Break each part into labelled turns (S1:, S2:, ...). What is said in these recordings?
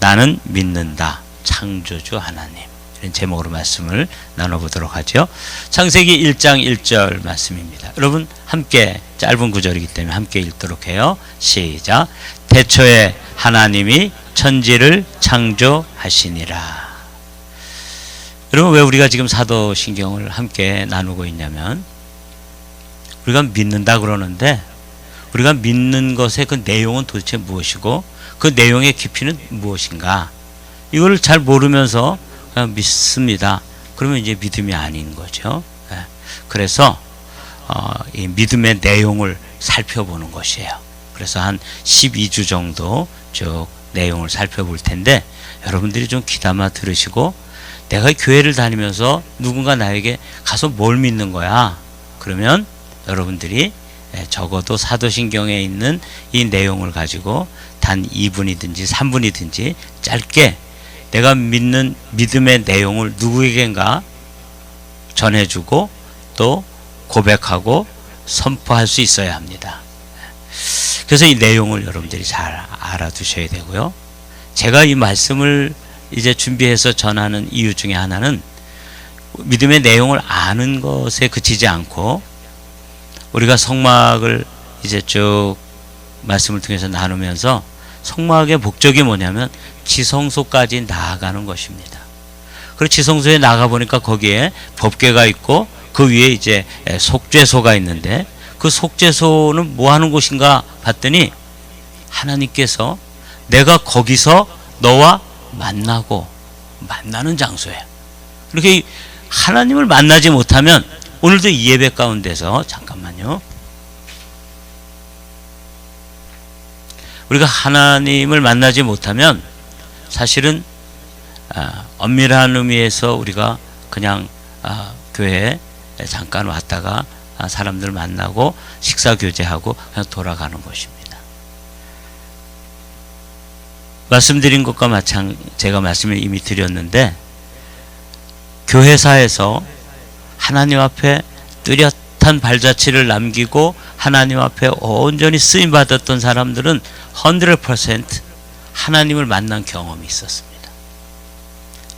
S1: 나는 믿는다. 창조주 하나님. 이런 제목으로 말씀을 나눠보도록 하죠. 창세기 1장 1절 말씀입니다. 여러분 함께, 짧은 구절이기 때문에 함께 읽도록 해요. 시작. 태초에 하나님이 천지를 창조하시니라. 여러분, 왜 우리가 지금 사도신경을 함께 나누고 있냐면, 우리가 믿는다 그러는데 우리가 믿는 것의 그 내용은 도대체 무엇이고 그 내용의 깊이는 무엇인가, 이걸 잘 모르면서 그냥 믿습니다. 그러면 이제 믿음이 아닌 거죠. 그래서 이 믿음의 내용을 살펴보는 것이에요. 그래서 한 12주 정도 쭉 내용을 살펴볼 텐데, 여러분들이 좀 귀담아 들으시고, 내가 교회를 다니면서 누군가 나에게 가서 뭘 믿는 거야? 그러면 여러분들이 적어도 사도신경에 있는 이 내용을 가지고 단 2분이든지 3분이든지 짧게 내가 믿는 믿음의 내용을 누구에겐가 전해주고 또 고백하고 선포할 수 있어야 합니다. 그래서 이 내용을 여러분들이 잘 알아두셔야 되고요. 제가 이 말씀을 이제 준비해서 전하는 이유 중에 하나는 믿음의 내용을 아는 것에 그치지 않고, 우리가 성막을 이제 쭉 말씀을 통해서 나누면서 성막의 목적이 뭐냐면 지성소까지 나아가는 것입니다. 그리고 지성소에 나가 보니까 거기에 법궤가 있고 그 위에 이제 속죄소가 있는데, 그 속죄소는 뭐 하는 곳인가 봤더니 하나님께서 내가 거기서 너와 만나는 장소예요. 이렇게 하나님을 만나지 못하면, 오늘도 이 예배 가운데서 잠깐만요, 우리가 하나님을 만나지 못하면 사실은 엄밀한 의미에서 우리가 그냥 교회에 잠깐 왔다가 사람들 만나고 식사 교제하고 그냥 돌아가는 것입니다. 말씀드린 것과 마찬가지, 제가 말씀을 이미 드렸는데, 교회사에서 하나님 앞에 뚜렷한 발자취를 남기고 하나님 앞에 온전히 쓰임받았던 사람들은 100% 하나님을 만난 경험이 있었습니다.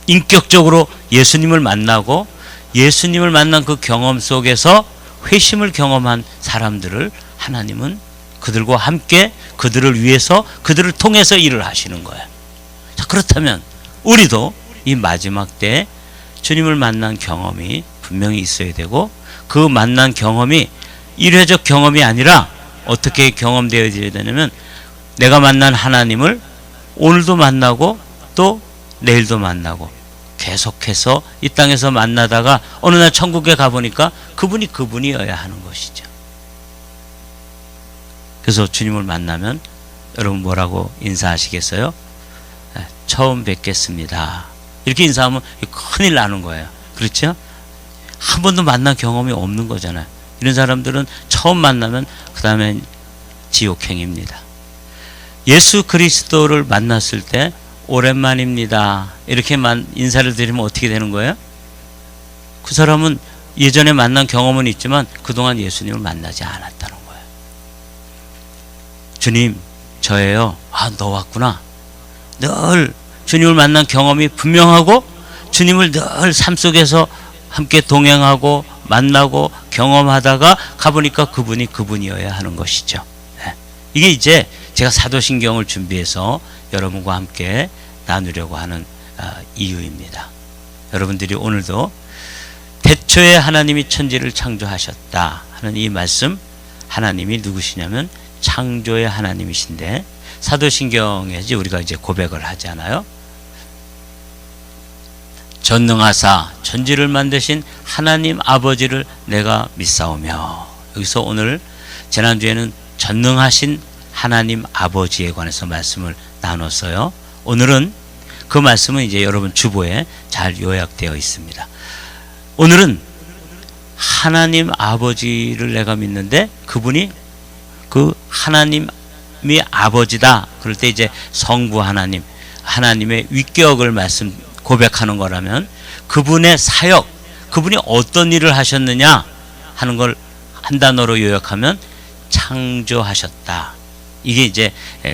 S1: 인격적으로 예수님을 만나고 예수님을 만난 그 경험 속에서 회심을 경험한 사람들을 하나님은 그들과 함께, 그들을 위해서, 그들을 통해서 일을 하시는 거예요. 자, 그렇다면 우리도 이 마지막 때에 주님을 만난 경험이 분명히 있어야 되고, 그 만난 경험이 일회적 경험이 아니라 어떻게 경험되어져야 되냐면, 내가 만난 하나님을 오늘도 만나고 또 내일도 만나고 계속해서 이 땅에서 만나다가 어느 날 천국에 가보니까 그분이어야 하는 것이죠. 그래서 주님을 만나면 여러분 뭐라고 인사하시겠어요? 처음 뵙겠습니다. 이렇게 인사하면 큰일 나는 거예요. 그렇죠? 한 번도 만난 경험이 없는 거잖아요. 이런 사람들은 처음 만나면 그 다음에 지옥행입니다. 예수 그리스도를 만났을 때 오랜만입니다, 이렇게 인사를 드리면 어떻게 되는 거예요? 그 사람은 예전에 만난 경험은 있지만 그동안 예수님을 만나지 않았다는 거예요. 주님, 저예요. 아, 너 왔구나. 늘 주님을 만난 경험이 분명하고 주님을 늘 삶 속에서 함께 동행하고 만나고 경험하다가 가보니까 그분이어야 하는 것이죠. 이게 이제 제가 사도신경을 준비해서 여러분과 함께 나누려고 하는 이유입니다. 여러분들이 오늘도 태초에 하나님이 천지를 창조하셨다 하는 이 말씀, 하나님이 누구시냐면 창조의 하나님이신데, 사도신경에서 우리가 이제 고백을 하잖아요. 전능하사 천지를 만드신 하나님 아버지를 내가 믿사오며, 여기서 오늘 지난주에는 전능하신 하나님 아버지에 관해서 말씀을 나눴어요. 오늘은 그 말씀은 이제 여러분 주보에 잘 요약되어 있습니다. 오늘은 하나님 아버지를 내가 믿는데 그분이 그 하나님이 아버지다. 그럴 때 이제 성부 하나님, 하나님의 위격을 말씀 고백하는 거라면, 그분의 사역, 그분이 어떤 일을 하셨느냐 하는 걸 한 단어로 요약하면 창조하셨다. 이게 이제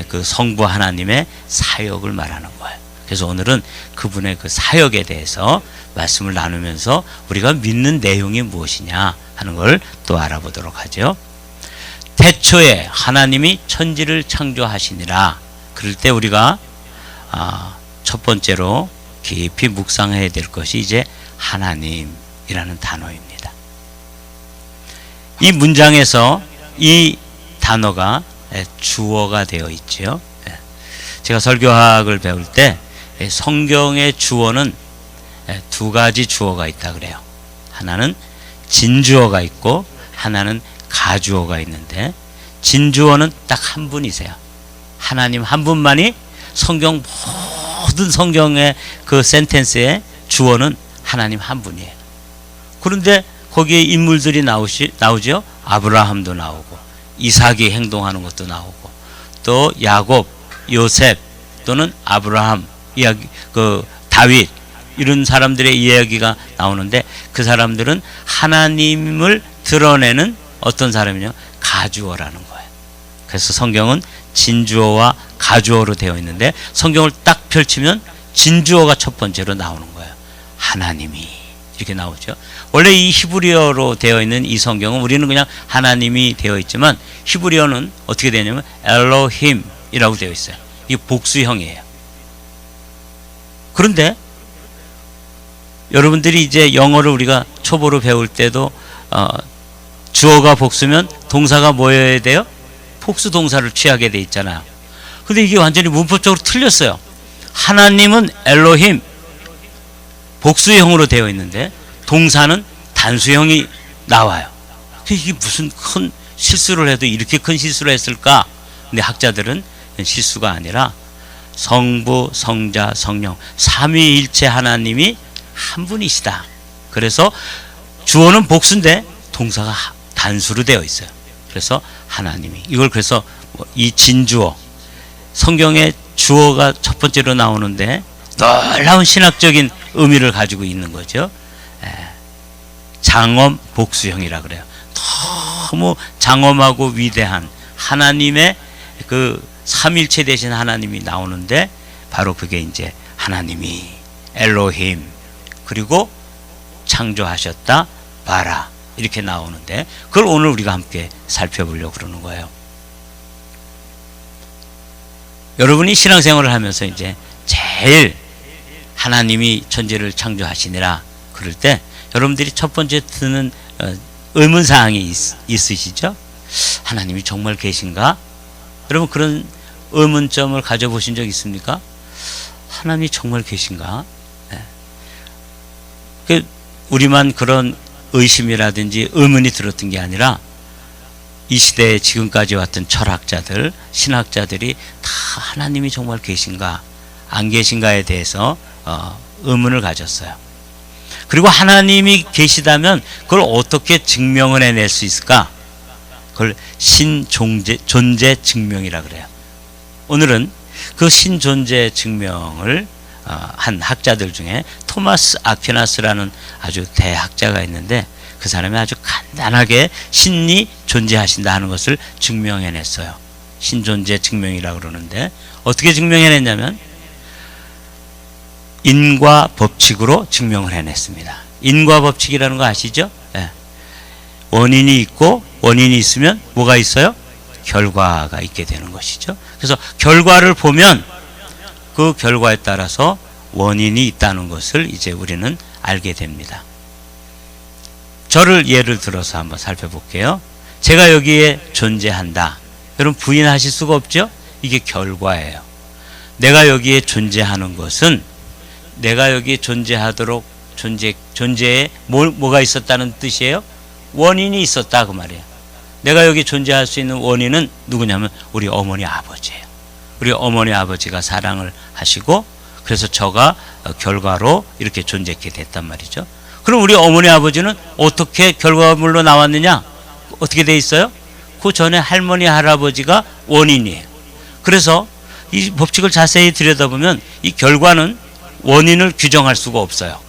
S1: 그 성부 하나님의 사역을 말하는 거예요. 그래서 오늘은 그분의 그 사역에 대해서 말씀을 나누면서 우리가 믿는 내용이 무엇이냐 하는 걸 또 알아보도록 하죠. 태초에 하나님이 천지를 창조하시니라. 그럴 때 우리가 첫 번째로 깊이 묵상해야 될 것이 이제 하나님이라는 단어입니다. 이 문장에서 이 단어가 주어가 되어 있죠. 제가 설교학을 배울 때 성경의 주어는 두 가지 주어가 있다 그래요. 하나는 진주어가 있고 하나는 가주어가 있는데, 진주어는 딱 한 분이세요. 하나님 한 분만이 성경 모든 성경의 그 센텐스의 주어는 하나님 한 분이에요. 그런데 거기에 인물들이 나오죠. 아브라함도 나오고 이삭이 행동하는 것도 나오고 또 야곱, 요셉 또는 아브라함 이야기, 그 다윗 이런 사람들의 이야기가 나오는데, 그 사람들은 하나님을 드러내는 어떤 사람이냐? 가주어라는 거예요. 그래서 성경은 진주어와 가주어로 되어 있는데, 성경을 딱 펼치면 진주어가 첫 번째로 나오는 거예요. 하나님이 이렇게 나오죠. 원래 이 히브리어로 되어 있는 이 성경은 우리는 그냥 하나님이 되어 있지만, 히브리어는 어떻게 되냐면 엘로힘이라고 되어 있어요. 이게 복수형이에요. 그런데 여러분들이 이제 영어를 우리가 초보로 배울 때도 주어가 복수면 동사가 뭐여야 돼요? 복수 동사를 취하게 돼 있잖아요. 근데 이게 완전히 문법적으로 틀렸어요. 하나님은 엘로힘 복수형으로 되어 있는데 동사는 단수형이 나와요. 이게 무슨 큰 실수를 해도 이렇게 큰 실수를 했을까? 근데 학자들은 실수가 아니라 성부, 성자, 성령 삼위일체 하나님이 한 분이시다. 그래서 주어는 복수인데 동사가 단수로 되어 있어요. 그래서 하나님이 이걸, 그래서 이 진주어, 성경에 주어가 첫 번째로 나오는데 놀라운 신학적인 의미를 가지고 있는 거죠. 장엄 복수형이라 그래요. 너무 장엄하고 위대한 하나님의 그 삼일체 되신 하나님이 나오는데, 바로 그게 이제 하나님이 엘로힘 그리고 창조하셨다 바라 이렇게 나오는데, 그걸 오늘 우리가 함께 살펴보려고 그러는 거예요. 여러분이 신앙생활을 하면서 이제 제일 하나님이 천지를 창조하시니라 그럴 때 여러분들이 첫 번째 드는 의문사항이 있으시죠? 하나님이 정말 계신가? 여러분 그런 의문점을 가져보신 적 있습니까? 하나님이 정말 계신가? 네. 우리만 그런 의심이라든지 의문이 들었던 게 아니라 이 시대에 지금까지 왔던 철학자들, 신학자들이 다 하나님이 정말 계신가 안 계신가에 대해서 의문을 가졌어요. 그리고 하나님이 계시다면 그걸 어떻게 증명을 해낼 수 있을까? 그걸 신존재 증명이라 그래요. 오늘은 그 신존재 증명을 한 학자들 중에 토마스 아퀴나스라는 아주 대학자가 있는데, 그 사람이 아주 간단하게 신이 존재하신다 하는 것을 증명해냈어요. 신존재 증명이라고 그러는데, 어떻게 증명해냈냐면 인과 법칙으로 증명을 해냈습니다. 인과 법칙이라는 거 아시죠? 네. 원인이 있고 원인이 있으면 뭐가 있어요? 결과가 있게 되는 것이죠. 그래서 결과를 보면 그 결과에 따라서 원인이 있다는 것을 이제 우리는 알게 됩니다. 저를 예를 들어서 한번 살펴볼게요. 제가 여기에 존재한다. 여러분 부인하실 수가 없죠? 이게 결과예요. 내가 여기에 존재하는 것은 내가 여기에 존재하도록 존재에 뭐가 있었다는 뜻이에요? 원인이 있었다 그 말이에요. 내가 여기 존재할 수 있는 원인은 누구냐면 우리 어머니 아버지예요. 우리 어머니 아버지가 사랑을 하시고 그래서 저가 결과로 이렇게 존재하게 됐단 말이죠. 그럼 우리 어머니 아버지는 어떻게 결과물로 나왔느냐? 어떻게 돼 있어요? 그 전에 할머니 할아버지가 원인이에요. 그래서 이 법칙을 자세히 들여다보면 이 결과는 원인을 규정할 수가 없어요.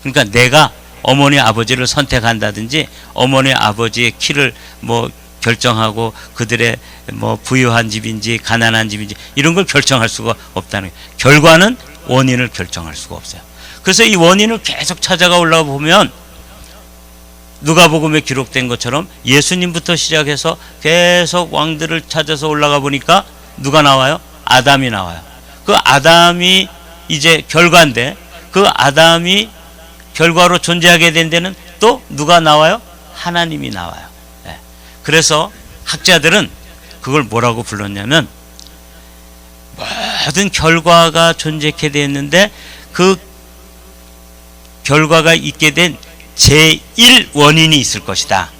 S1: 그러니까 내가 어머니 아버지를 선택한다든지 어머니 아버지의 키를 뭐 결정하고 그들의 뭐 부유한 집인지 가난한 집인지 이런 걸 결정할 수가 없다는 거예요. 결과는 원인을 결정할 수가 없어요. 그래서 이 원인을 계속 찾아가 올라가 보면 누가복음에 기록된 것처럼 예수님부터 시작해서 계속 왕들을 찾아서 올라가 보니까 누가 나와요? 아담이 나와요. 그 아담이 이제 결과인데 그 아담이 결과로 존재하게 된 데는 또 누가 나와요? 하나님이 나와요. 네. 그래서 학자들은 그걸 뭐라고 불렀냐면 모든 결과가 존재케 되었는데 그 결과가 있게 된 제1원인이 있을 것이다.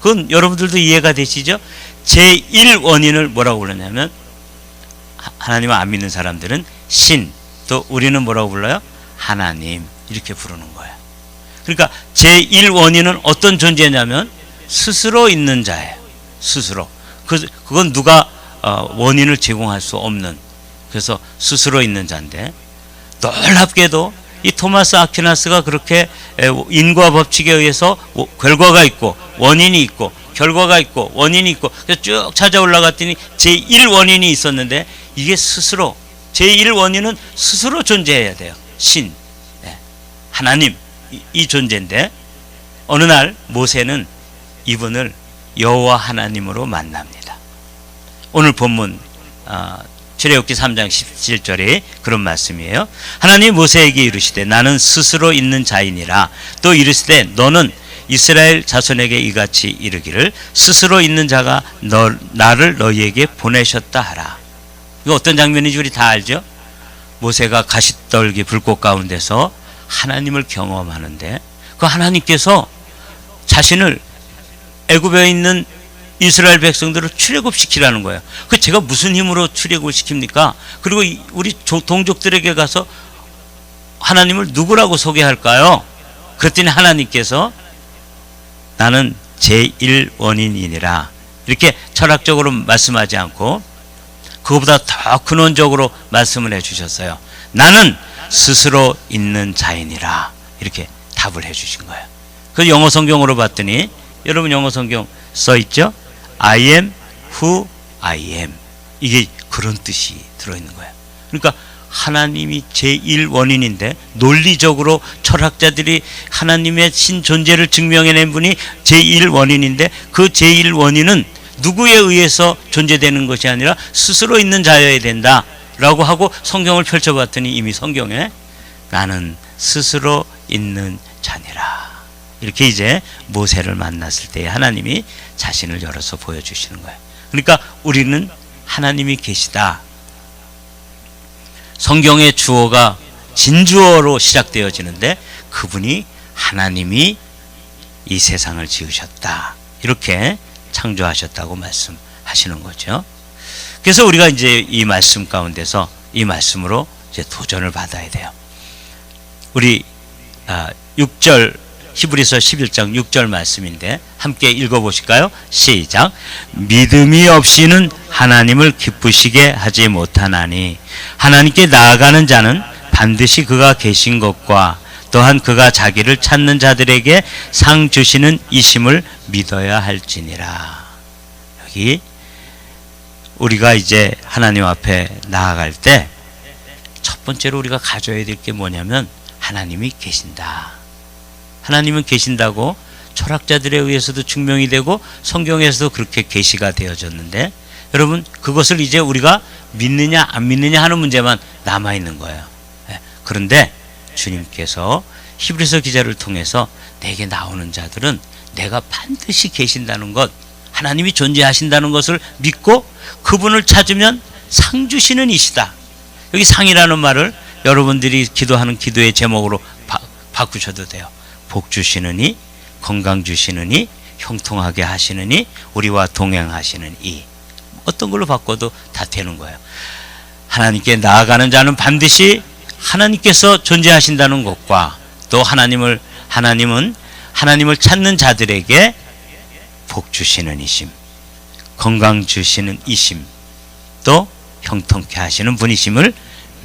S1: 그건 여러분들도 이해가 되시죠? 제1원인을 뭐라고 불렀냐면 하나님을 안 믿는 사람들은 신, 또 우리는 뭐라고 불러요? 하나님, 이렇게 부르는 거예요. 그러니까 제1원인은 어떤 존재냐면 스스로 있는 자예요. 스스로. 그건 누가 원인을 제공할 수 없는, 그래서 스스로 있는 자인데, 놀랍게도 이 토마스 아퀴나스가 그렇게 인과 법칙에 의해서 결과가 있고 원인이 있고 결과가 있고 원인이 있고 그래서 쭉 찾아 올라갔더니 제1원인이 있었는데 이게 스스로, 제1원인은 스스로 존재해야 돼요. 신, 하나님, 이 존재인데 어느 날 모세는 이분을 여호와 하나님으로 만납니다. 오늘 본문 출애굽기 3장 17절에 그런 말씀이에요. 하나님 모세에게 이르시되 나는 스스로 있는 자이니라. 또 이르시되 너는 이스라엘 자손에게 이같이 이르기를 스스로 있는 자가 나를 너희에게 보내셨다 하라. 이거 어떤 장면인지 우리 다 알죠? 모세가 가시떨기 불꽃 가운데서 하나님을 경험하는데 그 하나님께서 자신을 애굽에 있는 이스라엘 백성들을 출애굽시키라는 거예요. 그 제가 무슨 힘으로 출애굽을 시킵니까? 그리고 우리 동족들에게 가서 하나님을 누구라고 소개할까요? 그랬더니 하나님께서 나는 제1원인이니라 이렇게 철학적으로 말씀하지 않고 그거보다 더 근원적으로 말씀을 해주셨어요. 나는 스스로 있는 자이니라 이렇게 답을 해주신 거예요. 그 영어 성경으로 봤더니 여러분 영어 성경 써있죠? I am who I am. 이게 그런 뜻이 들어있는 거예요. 그러니까 하나님이 제1원인인데 논리적으로 철학자들이 하나님의 신존재를 증명해낸 분이 제1원인인데 그 제1원인은 누구에 의해서 존재되는 것이 아니라 스스로 있는 자여야 된다 라고 하고 성경을 펼쳐봤더니 이미 성경에 나는 스스로 있는 자니라 이렇게 이제 모세를 만났을 때 하나님이 자신을 열어서 보여주시는 거예요. 그러니까 우리는 하나님이 계시다. 성경의 주어가 진주어로 시작되어지는데 그분이 하나님이 이 세상을 지으셨다. 이렇게 창조하셨다고 말씀하시는 거죠. 그래서 우리가 이제 이 말씀 가운데서 이 말씀으로 이제 도전을 받아야 돼요. 우리 6절 히브리서 11장 6절 말씀인데 함께 읽어보실까요? 시작. 믿음이 없이는 하나님을 기쁘시게 하지 못하나니 하나님께 나아가는 자는 반드시 그가 계신 것과 또한 그가 자기를 찾는 자들에게 상 주시는 이심을 믿어야 할지니라. 여기 우리가 이제 하나님 앞에 나아갈 때 첫 번째로 우리가 가져야 될 게 뭐냐면 하나님이 계신다. 하나님은 계신다고 철학자들에 의해서도 증명이 되고 성경에서도 그렇게 계시가 되어졌는데 여러분 그것을 이제 우리가 믿느냐 안 믿느냐 하는 문제만 남아있는 거예요. 그런데 주님께서 히브리서 기자를 통해서 내게 나오는 자들은 내가 반드시 계신다는 것, 하나님이 존재하신다는 것을 믿고 그분을 찾으면 상 주시는 이시다. 여기 상이라는 말을 여러분들이 기도하는 기도의 제목으로 바꾸셔도 돼요. 복 주시느니, 건강 주시느니, 형통하게 하시느니, 우리와 동행하시는 이. 어떤 걸로 바꿔도 다 되는 거예요. 하나님께 나아가는 자는 반드시 하나님께서 존재하신다는 것과 또 하나님은 하나님을 찾는 자들에게 복 주시는 이심, 건강 주시는 이심, 또 형통케 하시는 분이심을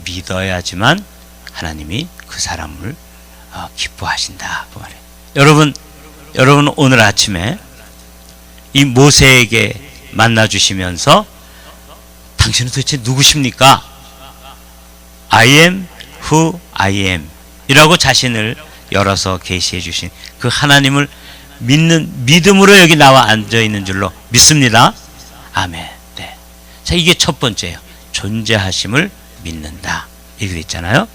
S1: 믿어야지만 하나님이 그 사람을 기뻐하신다 그 말이에요. 여러분 오늘 아침에 이 모세에게 만나 주시면서 당신은 도대체 누구십니까? I am who I am 이라고 자신을 열어서 계시해 주신 그 하나님을 믿는 믿음으로 여기 나와 앉아 있는 줄로 믿습니다. 아멘. 네. 자, 이게 첫 번째예요. 존재하심을 믿는다. 이렇게 돼 있잖아요.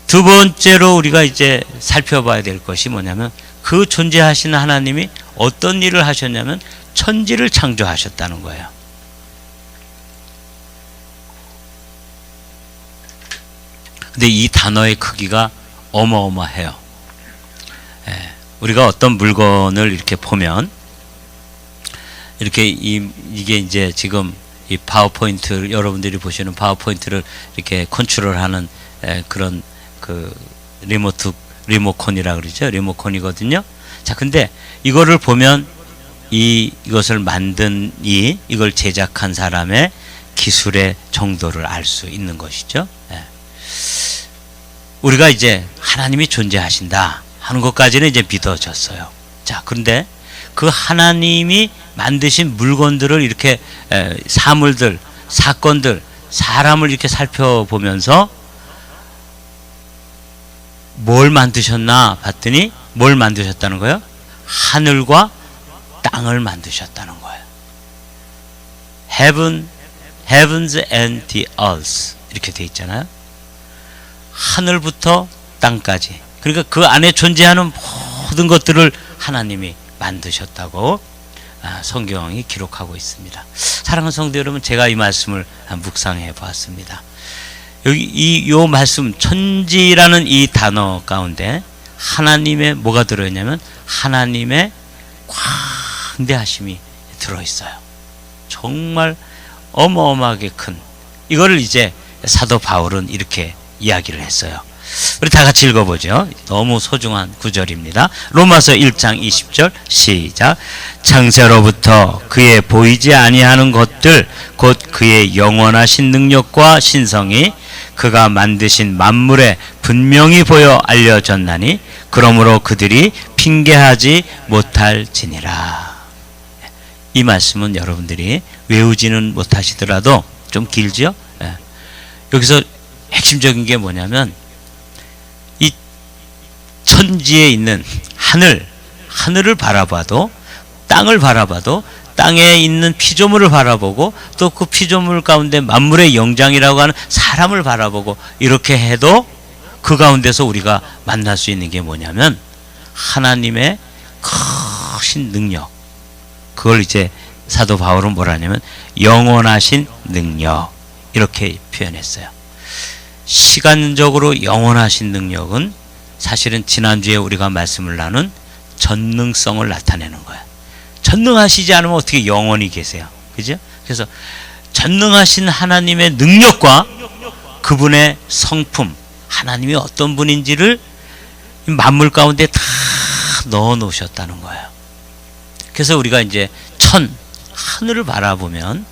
S1: 두 번째로 우리가 이제 살펴봐야 될 것이 뭐냐면 그 존재하시는 하나님이 어떤 일을 하셨냐면 천지를 창조하셨다는 거예요. 근데 이 단어의 크기가 어마어마해요. 우리가 어떤 물건을 이렇게 보면 이렇게 이게 이제 지금 이 파워포인트 여러분들이 보시는 파워포인트를 이렇게 컨트롤하는 그런 그 리모컨이라 그러죠. 리모컨이거든요. 자, 근데 이거를 보면 이것을 만든 이걸 제작한 사람의 기술의 정도를 알 수 있는 것이죠. 우리가 이제 하나님이 존재하신다 하는 것까지는 이제 믿어졌어요. 자, 그런데 그 하나님이 만드신 물건들을 이렇게 사물들, 사건들, 사람을 이렇게 살펴보면서 뭘 만드셨나 봤더니 뭘 만드셨다는 거예요? 하늘과 땅을 만드셨다는 거예요. Heavens and the earth 이렇게 돼 있잖아요. 하늘부터 땅까지. 그러니까 그 안에 존재하는 모든 것들을 하나님이 만드셨다고 성경이 기록하고 있습니다. 사랑하는 성도 여러분, 제가 이 말씀을 묵상해 보았습니다. 여기 요 말씀 천지라는 이 단어 가운데 하나님의 뭐가 들어있냐면 하나님의 광대하심이 들어있어요. 정말 어마어마하게 큰 이거를 이제 사도 바울은 이렇게 이야기를 했어요. 우리 다 같이 읽어보죠. 너무 소중한 구절입니다. 로마서 1장 20절 시작. 창세로부터 그의 보이지 아니하는 것들 곧 그의 영원하신 능력과 신성이 그가 만드신 만물에 분명히 보여 알려졌나니 그러므로 그들이 핑계하지 못할지니라. 이 말씀은 여러분들이 외우지는 못하시더라도 좀 길죠? 여기서 핵심적인 게 뭐냐면 이 천지에 있는 하늘을 바라봐도 땅을 바라봐도 땅에 있는 피조물을 바라보고 또 그 피조물 가운데 만물의 영장이라고 하는 사람을 바라보고 이렇게 해도 그 가운데서 우리가 만날 수 있는 게 뭐냐면 하나님의 크신 능력, 그걸 이제 사도 바울은 뭐라 하냐면 영원하신 능력 이렇게 표현했어요. 시간적으로 영원하신 능력은 사실은 지난주에 우리가 말씀을 나눈 전능성을 나타내는 거예요. 전능하시지 않으면 어떻게 영원히 계세요? 그죠? 그래서 전능하신 하나님의 능력과 그분의 성품, 하나님이 어떤 분인지를 만물 가운데 다 넣어 놓으셨다는 거예요. 그래서 우리가 이제 하늘을 바라보면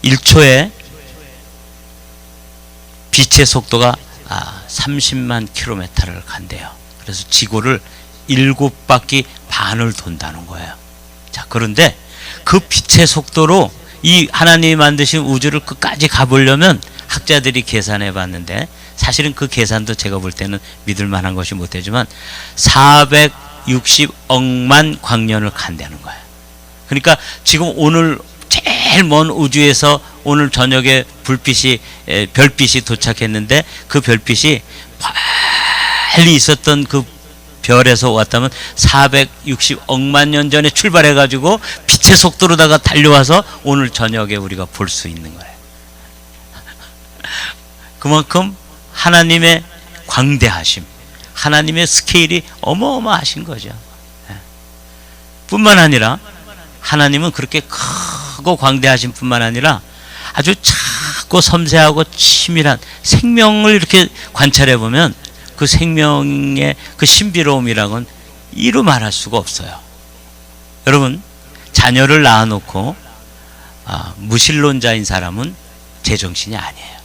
S1: 1초에 빛의 속도가 30만 킬로미터를 간대요. 그래서 지구를 7바퀴 반을 돈다는 거예요. 자, 그런데 그 빛의 속도로 이 하나님이 만드신 우주를 끝까지 가보려면 학자들이 계산해 봤는데 사실은 그 계산도 제가 볼 때는 믿을 만한 것이 못 되지만 460억만 광년을 간다는 거예요. 그러니까 지금 오늘 제일 먼 우주에서 오늘 저녁에 별빛이 도착했는데 그 별빛이 빨리 있었던 그 별에서 왔다면 460억만 년 전에 출발해 가지고 빛의 속도로다가 달려와서 오늘 저녁에 우리가 볼 수 있는 거예요. 그만큼 하나님의 광대하심, 하나님의 스케일이 어마어마하신 거죠. 뿐만 아니라 하나님은 그렇게 크고 광대하신 뿐만 아니라 아주 작고 섬세하고 치밀한 생명을 이렇게 관찰해 보면 그 생명의 그 신비로움이라고는 이루 말할 수가 없어요. 여러분, 자녀를 낳아놓고 무신론자인 사람은 제정신이 아니에요.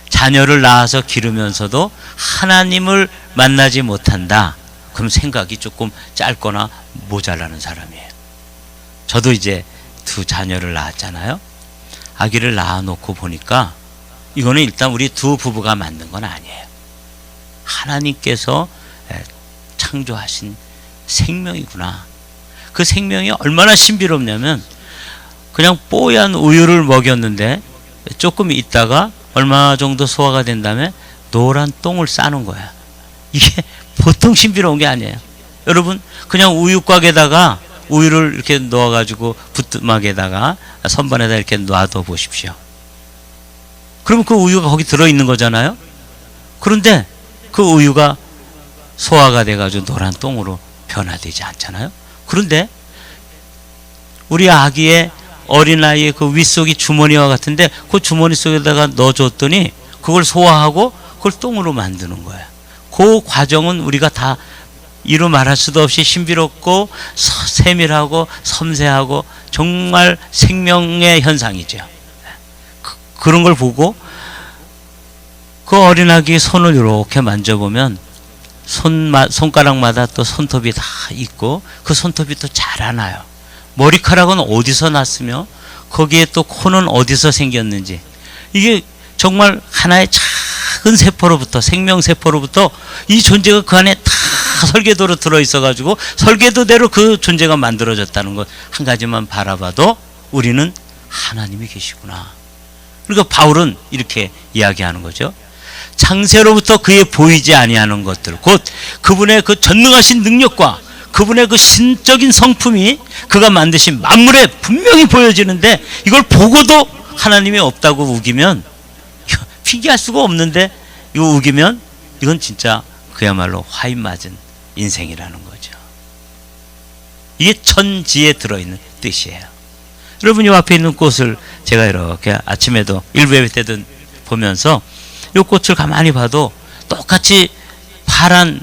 S1: 자녀를 낳아서 기르면서도 하나님을 만나지 못한다. 그럼 생각이 조금 짧거나 모자라는 사람이에요. 저도 이제 두 자녀를 낳았잖아요. 아기를 낳아놓고 보니까 이거는 일단 우리 두 부부가 만든 건 아니에요. 하나님께서 창조하신 생명이구나. 그 생명이 얼마나 신비롭냐면 그냥 뽀얀 우유를 먹였는데 조금 있다가 얼마 정도 소화가 된 다음에 노란 똥을 싸는 거야. 이게 보통 신비로운 게 아니에요. 여러분 그냥 우유곽에다가 우유를 이렇게 넣어가지고 부뚜막에다가 선반에다 이렇게 놔둬 보십시오. 그러면 그 우유가 거기 들어있는 거잖아요. 그런데 그 우유가 소화가 돼가지고 노란 똥으로 변화되지 않잖아요. 그런데 우리 아기의 어린아이의 그 윗속이 주머니와 같은데 그 주머니 속에다가 넣어줬더니 그걸 소화하고 그걸 똥으로 만드는 거야. 그 과정은 우리가 다 이루 말할 수도 없이 신비롭고 세밀하고 섬세하고 정말 생명의 현상이죠. 그런 걸 보고 그 어린아기의 손을 이렇게 만져보면 손가락마다 또 손톱이 다 있고 그 손톱이 또 자라나요. 머리카락은 어디서 났으며 거기에 또 코는 어디서 생겼는지 이게 정말 하나의 작은 세포로부터 생명세포로부터 이 존재가 그 안에 다 설계도로 들어있어 가지고 설계도대로 그 존재가 만들어졌다는 것 한 가지만 바라봐도 우리는 하나님이 계시구나. 그러니까 바울은 이렇게 이야기하는 거죠. 창세로부터 그의 보이지 아니하는 것들 곧 그분의 그 전능하신 능력과 그분의 그 신적인 성품이 그가 만드신 만물에 분명히 보여지는데 이걸 보고도 하나님이 없다고 우기면 피기할 수가 없는데 이거 우기면 이건 진짜 그야말로 화인 맞은 인생이라는 거죠. 이게 천지에 들어있는 뜻이에요. 여러분 이 앞에 있는 꽃을 제가 이렇게 아침에도 일부 예배 때도 보면서 이 꽃을 가만히 봐도 똑같이 파란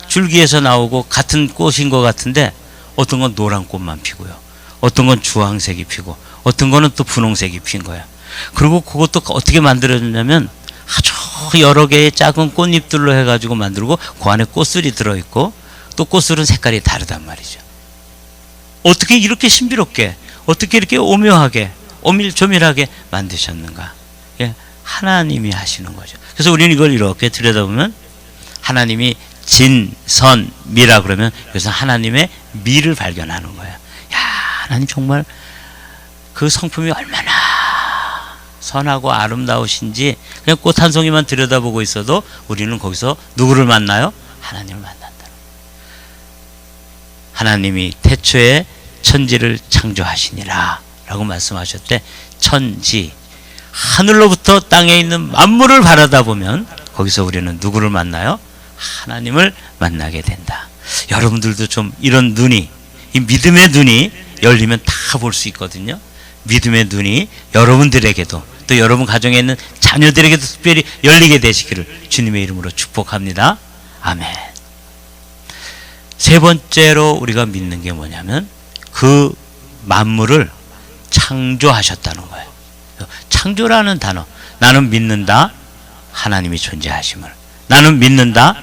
S1: 줄기에서 나오고 같은 꽃인 것 같은데 어떤 건 노란 꽃만 피고요. 어떤 건 주황색이 피고 어떤 거는 또 분홍색이 핀 거야. 그리고 그것도 어떻게 만들어졌냐면 아주 여러 개의 작은 꽃잎들로 해가지고 만들고 그 안에 꽃술이 들어있고 또 꽃술은 색깔이 다르단 말이죠. 어떻게 이렇게 신비롭게 어떻게 이렇게 오묘하게 오밀조밀하게 만드셨는가. 예, 하나님이 하시는 거죠. 그래서 우리는 이걸 이렇게 들여다보면 하나님이 진, 선, 미라 그러면 여기서 하나님의 미를 발견하는 거예요. 야, 하나님 정말 그 성품이 얼마나 선하고 아름다우신지 그냥 꽃 한 송이만 들여다보고 있어도 우리는 거기서 누구를 만나요? 하나님을 만난다. 하나님이 태초에 천지를 창조하시니라 라고 말씀하셨대. 천지, 하늘로부터 땅에 있는 만물을 바라다 보면 거기서 우리는 누구를 만나요? 하나님을 만나게 된다. 여러분들도 좀 이런 눈이, 이 믿음의 눈이 열리면 다 볼 수 있거든요. 믿음의 눈이 여러분들에게도 또 여러분 가정에 있는 자녀들에게도 특별히 열리게 되시기를 주님의 이름으로 축복합니다. 아멘. 세 번째로 우리가 믿는 게 뭐냐면 그 만물을 창조하셨다는 거예요. 창조라는 단어, 나는 믿는다 하나님이 존재하심을, 나는 믿는다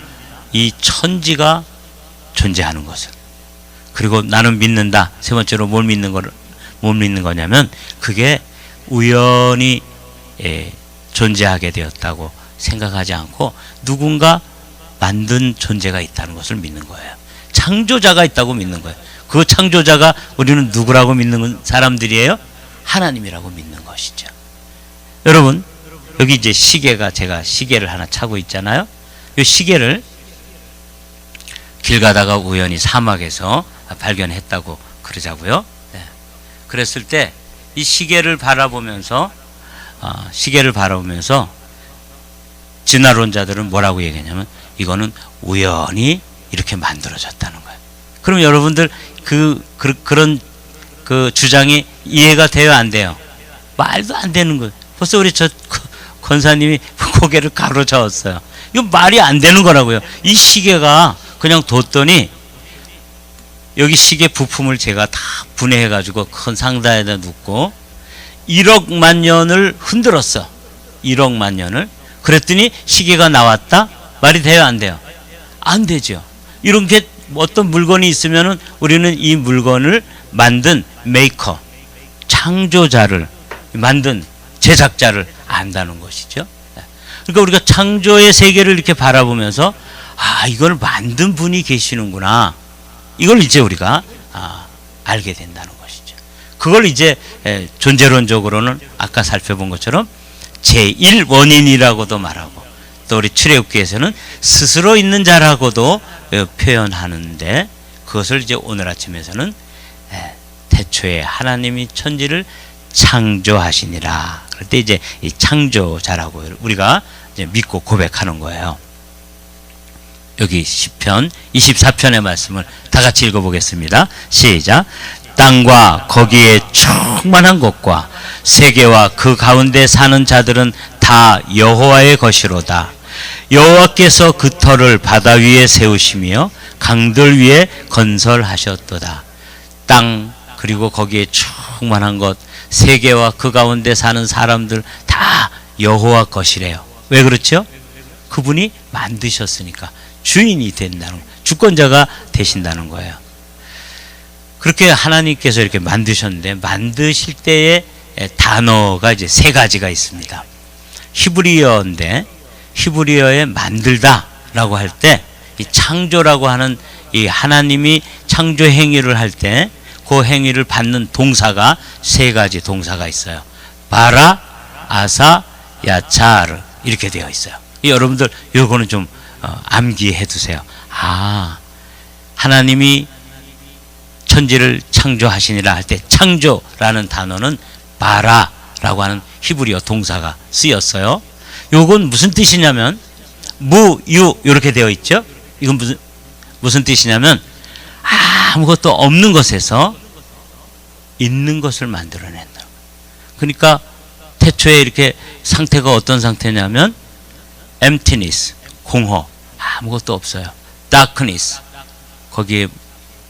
S1: 이 천지가 존재하는 것을, 그리고 나는 믿는다 세 번째로 뭘 믿는 거냐면 그게 우연히 존재하게 되었다고 생각하지 않고 누군가 만든 존재가 있다는 것을 믿는 거예요. 창조자가 있다고 믿는 거예요. 그 창조자가 우리는 누구라고 믿는 사람들이에요? 하나님이라고 믿는 것이죠. 여러분 여기 이제 시계가, 제가 시계를 하나 차고 있잖아요. 이 시계를 길 가다가 우연히 사막에서 발견했다고 그러자고요. 네. 그랬을 때 이 시계를 바라보면서 진화론자들은 뭐라고 얘기하냐면 이거는 우연히 이렇게 만들어졌다는 거예요. 그럼 여러분들 그런 그 주장이 이해가 돼요, 안 돼요? 말도 안 되는 거예요. 벌써 우리 저 권사님이 고개를 가로저었어요. 이건 말이 안 되는 거라고요. 이 시계가 그냥 뒀더니 여기 시계 부품을 제가 다 분해해 가지고 큰 상자에다 눕고 1억만 년을 흔들었어. 1억만 년을. 그랬더니 시계가 나왔다? 말이 돼요, 안 돼요? 안 되죠. 이런 게 어떤 물건이 있으면은 우리는 이 물건을 만든 메이커, 창조자를 만든 제작자를 안다는 것이죠. 그러니까 우리가 창조의 세계를 이렇게 바라보면서 이걸 만든 분이 계시는구나. 이걸 이제 우리가 알게 된다는 것이죠. 그걸 이제 존재론적으로는 아까 살펴본 것처럼 제1원인이라고도 말하고, 또 우리 출애굽기에서는 스스로 있는 자라고도 표현하는데, 그것을 이제 오늘 아침에서는 태초에 하나님이 천지를 창조하시니라. 그럴 때 이제 이 창조자라고 우리가 이제 믿고 고백하는 거예요. 여기 시편 24편의 말씀을 다 같이 읽어보겠습니다. 시작. 땅과 거기에 충만한 것과 세계와 그 가운데 사는 자들은 다 여호와의 것이로다. 여호와께서 그 터를 바다 위에 세우시며 강들 위에 건설하셨도다. 땅 그리고 거기에 충만한 것, 세계와 그 가운데 사는 사람들 다 여호와 것이래요. 왜 그렇죠? 그분이 만드셨으니까 주인이 된다는, 주권자가 되신다는 거예요. 그렇게 하나님께서 이렇게 만드셨는데, 만드실 때의 단어가 이제 세 가지가 있습니다. 히브리어인데, 히브리어에 만들다라고 할 때, 이 창조라고 하는 이 하나님이 창조 행위를 할 때 그 행위를 받는 동사가 세 가지 동사가 있어요. 바라, 아사, 야차르 이렇게 되어 있어요. 여러분들 요거는 좀 암기해 두세요. 하나님이 천지를 창조하시니라 할 때 창조라는 단어는 바라라고 하는 히브리어 동사가 쓰였어요. 요건 무슨 뜻이냐면 무유 이렇게 되어 있죠. 이건 무슨 뜻이냐면 아무것도 없는 것에서 있는 것을 만들어낸다. 그러니까 태초에 이렇게 상태가 어떤 상태냐면 emptiness, 공허, 아무것도 없어요. darkness, 거기에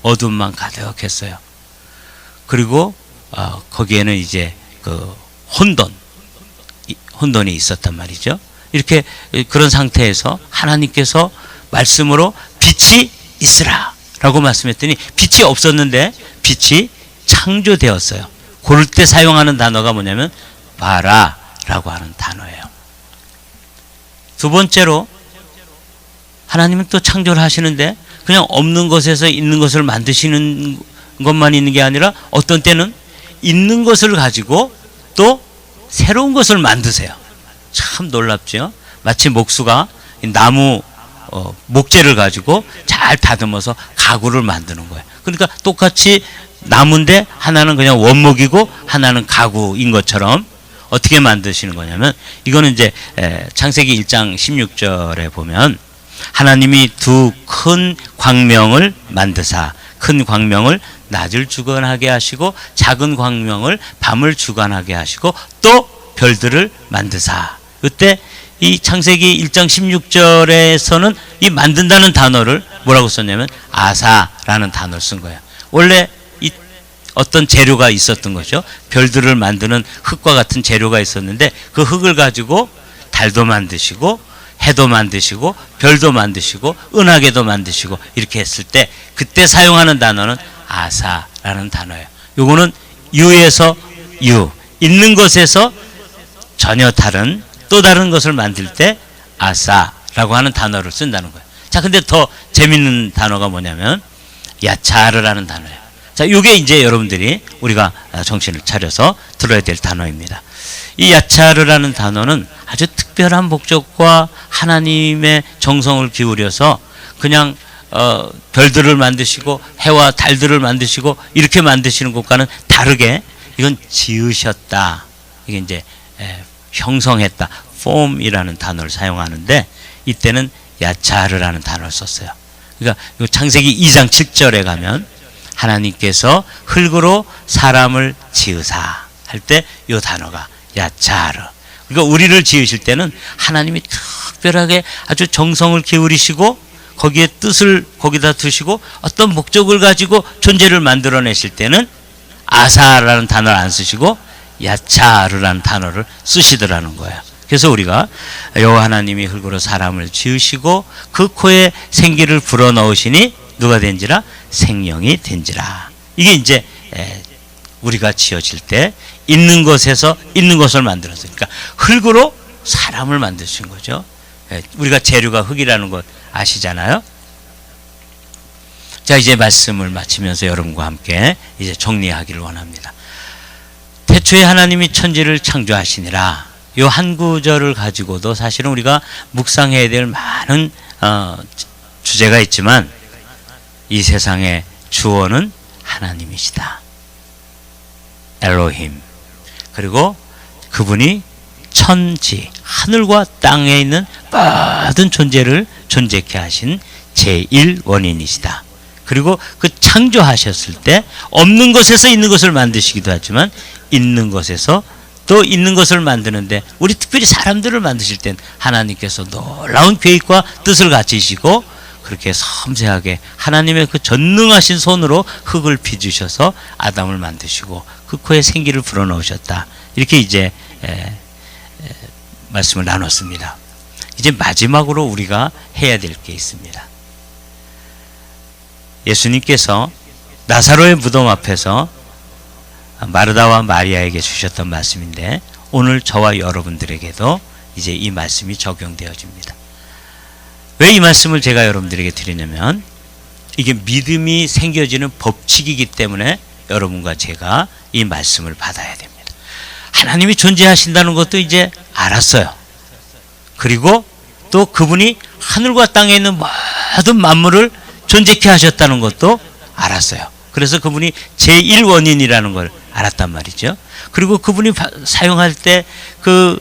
S1: 어둠만 가득했어요. 그리고 거기에는 이제 그 혼돈이 있었단 말이죠. 이렇게 그런 상태에서 하나님께서 말씀으로 빛이 있으라 라고 말씀했더니 빛이 없었는데 빛이 창조되었어요. 그럴 때 사용하는 단어가 뭐냐면 바라라고 하는 단어예요. 두 번째로 하나님은 또 창조를 하시는데 그냥 없는 것에서 있는 것을 만드시는 것만 있는 게 아니라 어떤 때는 있는 것을 가지고 또 새로운 것을 만드세요. 참 놀랍죠. 마치 목수가 나무 목재를 가지고 잘 다듬어서 가구를 만드는 거예요. 그러니까 똑같이 나무인데 하나는 그냥 원목이고 하나는 가구인 것처럼 어떻게 만드시는 거냐면, 이거는 이제 창세기 1장 16절에 보면 하나님이 두 큰 광명을 만드사 큰 광명을 낮을 주관하게 하시고 작은 광명을 밤을 주관하게 하시고 또 별들을 만드사. 이때 이 창세기 1장 16절에서는 이 만든다는 단어를 뭐라고 썼냐면 아사라는 단어를 쓴 거예요. 원래 이 어떤 재료가 있었던 거죠. 별들을 만드는 흙과 같은 재료가 있었는데 그 흙을 가지고 달도 만드시고 해도 만드시고 별도 만드시고 은하계도 만드시고 이렇게 했을 때 그때 사용하는 단어는 아사라는 단어예요. 요거는 유에서 유, 있는 것에서 전혀 다른 또 다른 것을 만들 때 아사라고 하는 단어를 쓴다는 거예요. 자, 근데 더 재밌는 단어가 뭐냐면 야차르라는 단어예요. 자, 요게 이제 여러분들이 우리가 정신을 차려서 들어야 될 단어입니다. 이 야차르라는 단어는 아주 특별한 목적과 하나님의 정성을 기울여서 그냥 별들을 만드시고 해와 달들을 만드시고 이렇게 만드시는 것과는 다르게 이건 지으셨다. 이게 이제 형성했다. form이라는 단어를 사용하는데 이때는 야차르라는 단어를 썼어요. 그러니까 창세기 2장 7절에 가면 하나님께서 흙으로 사람을 지으사 할 때 이 단어가 야차르. 그러니까 우리를 지으실 때는 하나님이 특별하게 아주 정성을 기울이시고 거기에 뜻을 거기다 두시고 어떤 목적을 가지고 존재를 만들어내실 때는 아사라는 단어를 안 쓰시고 야차르라는 단어를 쓰시더라는 거예요. 그래서 우리가 여호와 하나님이 흙으로 사람을 지으시고 그 코에 생기를 불어넣으시니 누가 된지라 생명이 된지라. 이게 이제 우리가 지어질 때 있는 것에서 있는 것을 만들었어요. 그러니까 흙으로 사람을 만드신 거죠. 우리가 재료가 흙이라는 것 아시잖아요. 자, 이제 말씀을 마치면서 여러분과 함께 이제 정리하기를 원합니다. 태초에 하나님이 천지를 창조하시니라. 이 한 구절을 가지고도 사실은 우리가 묵상해야 될 많은 주제가 있지만 이 세상의 주원은 하나님이시다. 엘로힘. 그리고 그분이 천지, 하늘과 땅에 있는 모든 존재를 존재케 하신 제1원인이시다. 그리고 그 창조하셨을 때 없는 것에서 있는 것을 만드시기도 하지만 있는 것에서 또 있는 것을 만드는데 우리 특별히 사람들을 만드실 땐 하나님께서 놀라운 계획과 뜻을 가지시고 그렇게 섬세하게 하나님의 그 전능하신 손으로 흙을 빚으셔서 아담을 만드시고 그 코에 생기를 불어넣으셨다. 이렇게 이제 말씀을 나눴습니다. 이제 마지막으로 우리가 해야 될 게 있습니다. 예수님께서 나사로의 무덤 앞에서 마르다와 마리아에게 주셨던 말씀인데 오늘 저와 여러분들에게도 이제 이 말씀이 적용되어집니다. 왜 이 말씀을 제가 여러분들에게 드리냐면 이게 믿음이 생겨지는 법칙이기 때문에 여러분과 제가 이 말씀을 받아야 됩니다. 하나님이 존재하신다는 것도 이제 알았어요. 그리고 또 그분이 하늘과 땅에 있는 모든 만물을 존재케 하셨다는 것도 알았어요. 그래서 그분이 제1원인이라는 걸 알았단 말이죠. 그리고 그분이 사용할 때 그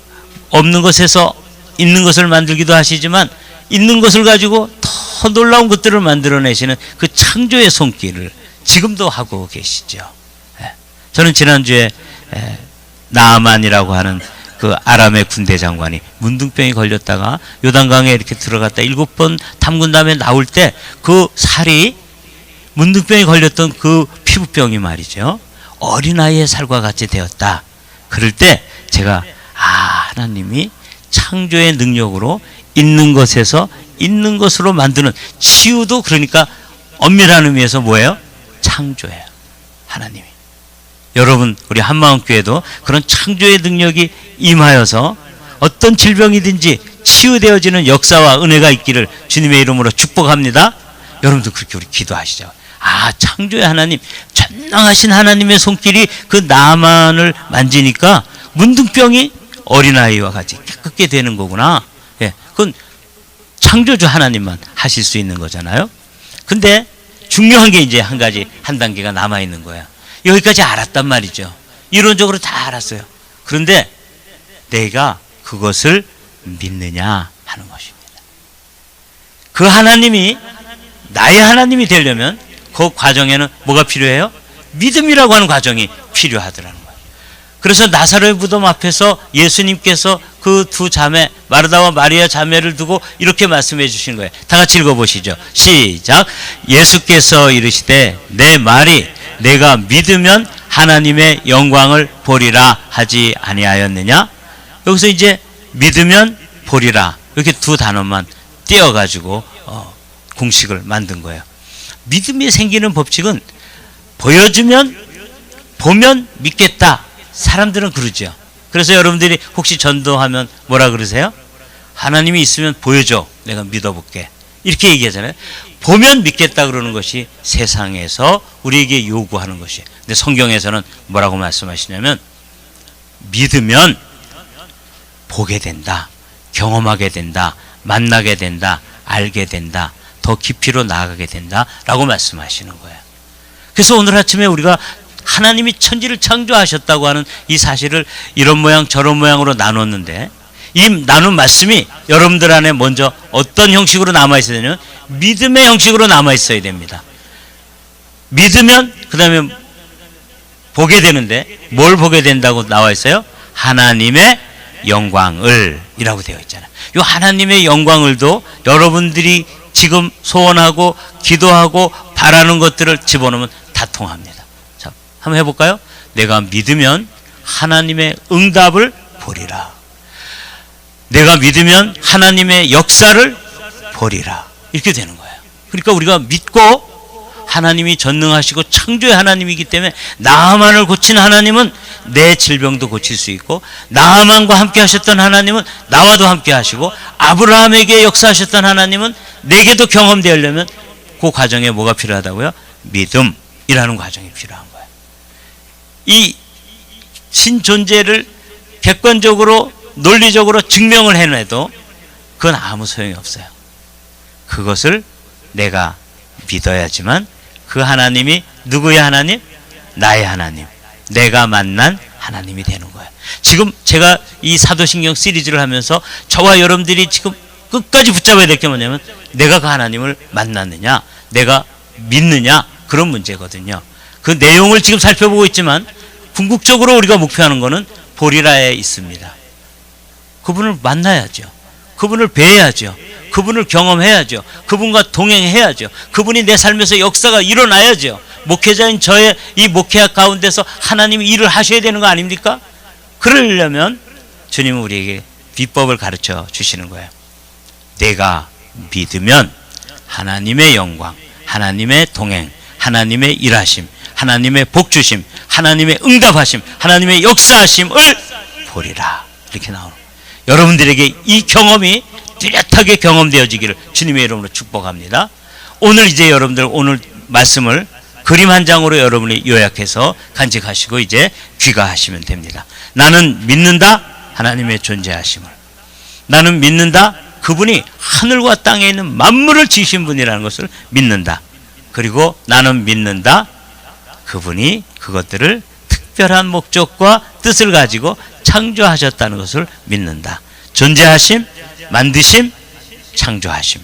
S1: 없는 것에서 있는 것을 만들기도 하시지만 있는 것을 가지고 더 놀라운 것들을 만들어내시는 그 창조의 손길을 지금도 하고 계시죠. 저는 지난주에 나아만이라고 하는 그 아람의 군대 장관이 문둥병이 걸렸다가 요단강에 이렇게 들어갔다 7번 담근 다음에 나올 때 그 살이 문둥병이 걸렸던 그 피부병이 말이죠. 어린아이의 살과 같이 되었다. 그럴 때 제가 하나님이 창조의 능력으로 있는 것에서 있는 것으로 만드는 치유도 그러니까 엄밀한 의미에서 뭐예요? 창조예요. 하나님이. 여러분 우리 한마음교회도 그런 창조의 능력이 임하여서 어떤 질병이든지 치유되어지는 역사와 은혜가 있기를 주님의 이름으로 축복합니다. 여러분도 그렇게 우리 기도하시죠. 창조의 하나님, 전능하신 하나님의 손길이 그 나만을 만지니까 문둥병이 어린아이와 같이 깨끗게 되는 거구나. 그건 창조주 하나님만 하실 수 있는 거잖아요. 근데 중요한 게 이제 한 단계가 남아있는 거야. 여기까지 알았단 말이죠. 이론적으로 다 알았어요. 그런데 내가 그것을 믿느냐 하는 것입니다. 그 하나님이 나의 하나님이 되려면 그 과정에는 뭐가 필요해요? 믿음이라고 하는 과정이 필요하더라는 거예요. 그래서 나사로의 무덤 앞에서 예수님께서 그 두 자매 마르다와 마리아 자매를 두고 이렇게 말씀해 주신 거예요. 다 같이 읽어보시죠. 시작. 예수께서 이르시되 내 말이 내가 믿으면 하나님의 영광을 보리라 하지 아니하였느냐? 여기서 이제 믿으면 보리라 이렇게 두 단어만 띄어가지고 공식을 만든 거예요. 믿음이 생기는 법칙은 보면 믿겠다. 사람들은 그러죠. 그래서 여러분들이 혹시 전도하면 뭐라 그러세요? 하나님이 있으면 보여줘. 내가 믿어볼게. 이렇게 얘기하잖아요. 보면 믿겠다 그러는 것이 세상에서 우리에게 요구하는 것이에요. 근데 성경에서는 뭐라고 말씀하시냐면 믿으면 보게 된다. 경험하게 된다. 만나게 된다. 알게 된다. 더 깊이로 나아가게 된다라고 말씀하시는 거예요. 그래서 오늘 아침에 우리가 하나님이 천지를 창조하셨다고 하는 이 사실을 이런 모양 저런 모양으로 나눴는데 이 나눈 말씀이 여러분들 안에 먼저 어떤 형식으로 남아있어야 되냐면 믿음의 형식으로 남아있어야 됩니다. 믿으면 그 다음에 보게 되는데 뭘 보게 된다고 나와 있어요? 하나님의 영광을 이라고 되어 있잖아요. 이 하나님의 영광을도 여러분들이 지금 소원하고 기도하고 바라는 것들을 집어넣으면 다 통합니다. 자, 한번 해볼까요? 내가 믿으면 하나님의 응답을 보리라. 내가 믿으면 하나님의 역사를 보리라. 이렇게 되는 거예요. 그러니까 우리가 믿고 하나님이 전능하시고 창조의 하나님이기 때문에 나하만을 고친 하나님은 내 질병도 고칠 수 있고, 나하만과 함께 하셨던 하나님은 나와도 함께 하시고, 아브라함에게 역사하셨던 하나님은 내게도 경험되려면 그 과정에 뭐가 필요하다고요? 믿음이라는 과정이 필요한 거예요. 이 신존재를 객관적으로 논리적으로 증명을 해내도 그건 아무 소용이 없어요. 그것을 내가 믿어야지만 그 하나님이 누구의 하나님? 나의 하나님, 내가 만난 하나님이 되는 거예요. 지금 제가 이 사도신경 시리즈를 하면서 저와 여러분들이 지금 끝까지 붙잡아야 될 게 뭐냐면, 내가 그 하나님을 만났느냐, 내가 믿느냐, 그런 문제거든요. 그 내용을 지금 살펴보고 있지만 궁극적으로 우리가 목표하는 것은 보리라에 있습니다. 그분을 만나야죠. 그분을 뵈야죠. 그분을 경험해야죠. 그분과 동행해야죠. 그분이 내 삶에서 역사가 일어나야죠. 목회자인 저의 이 목회학 가운데서 하나님이 일을 하셔야 되는 거 아닙니까? 그러려면 주님은 우리에게 비법을 가르쳐 주시는 거예요. 내가 믿으면 하나님의 영광, 하나님의 동행, 하나님의 일하심, 하나님의 복주심, 하나님의 응답하심, 하나님의 역사하심을 보리라. 이렇게 나오는 거예요. 여러분들에게 이 경험이 뚜렷하게 경험되어지기를 주님의 이름으로 축복합니다. 오늘 이제 여러분들 오늘 말씀을 그림 한 장으로 여러분이 요약해서 간직하시고 이제 귀가하시면 됩니다. 나는 믿는다 하나님의 존재하심을. 나는 믿는다 그분이 하늘과 땅에 있는 만물을 지으신 분이라는 것을 믿는다. 그리고 나는 믿는다 그분이 그것들을 특별한 목적과 뜻을 가지고 창조하셨다는 것을 믿는다. 존재하심, 만드심, 창조하심.